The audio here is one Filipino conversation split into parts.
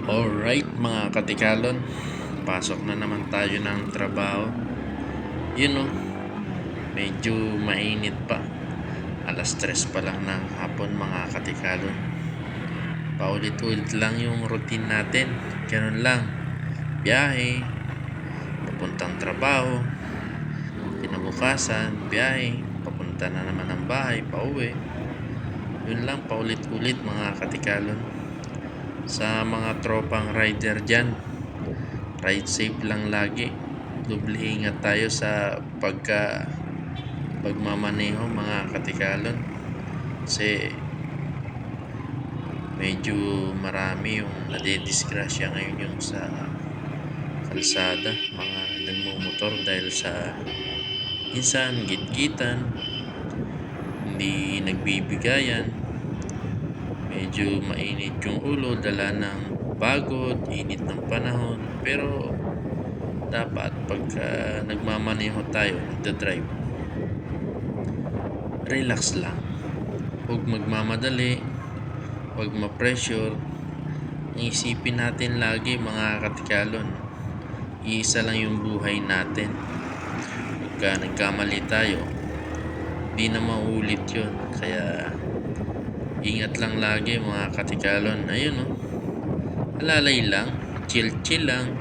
Alright mga katikalon, pasok na naman tayo ng trabaho. Yun o, medyo mainit pa. Alas 3 pa lang ng hapon mga katikalon. Paulit-ulit lang yung routine natin. Ganun lang, biyahe, papuntang trabaho, kinabukasan, biyahe, papunta na naman ng bahay, pauwi. Yun lang, paulit-ulit mga katikalon. Sa mga tropang rider dyan, ride safe lang lagi. Doble ingat tayo sa pagmamaneho mga katikalon. Kasi medyo marami yung nadedisgrasya ngayon yung sa kalsada, mga nagmumotor dahil sa minsan gitgitan, hindi nagbibigayan. Medyo mainit yung ulo, dala ng pagod, init ng panahon. Pero dapat pagka nagmamaneho tayo, nagdadrive, relax lang. Huwag magmamadali, huwag ma-pressure. Isipin natin lagi mga katikalon, iisa lang yung buhay natin. Pagka nagkamali tayo, di na maulit yun. Kaya ingat lang lagi mga katikalon. Ayun o, alalay lang, chill lang,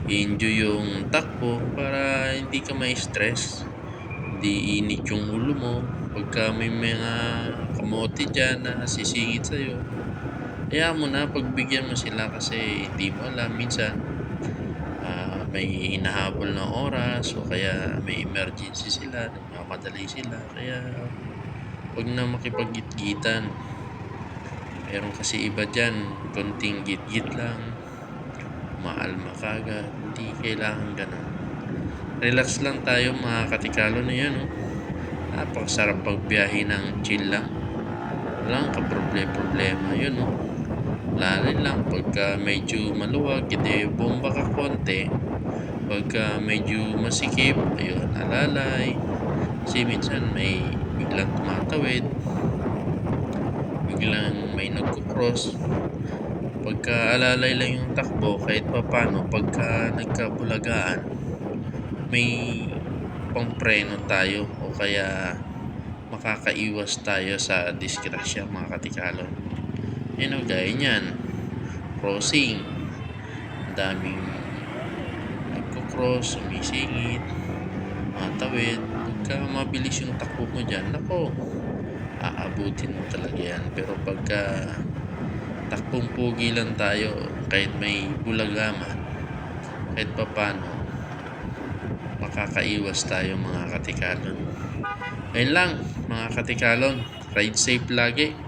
enjoy yung takbo para hindi ka ma-stress, hindi init yung ulo mo. Pagka may mga kamote dyan na sisingit sa'yo, kaya mo na, pagbigyan mo sila kasi hindi mo alam, minsan may hinahabol na oras o kaya may emergency sila, nagmamadali sila. Kaya huwag na makipag-gitgitan. Meron kasi iba dyan, konting git-git lang, maalma kagad. Hindi kailangan ganun. Relax lang tayo mga katikalo na yan. Napakasarap pagbiyahe ng chill lang. Walang kaproblema. Yun lalay lang. Pagka medyo maluwag, hindi bomba ka konti. Pagka medyo masikip, ayun, alalay. Kasi minsan may biglang tumatawid, biglang may nagkukross. Pagka alalay lang yung takbo, kahit papano, pagka nagkabulagaan, may pangpreno tayo o kaya makakaiwas tayo sa disgrasya mga katikalon. Gaya niyan, crossing, ang daming nagkukross, sumisingit, matawid. Pagka mabilis yung takbo mo dyan, nako, aabutin mo talaga yan. Pero pagka takbong pugi lang tayo, kahit may bulagaman, kahit papano, makakaiwas tayo mga katikalon. Ayun lang mga katikalon, ride safe lagi.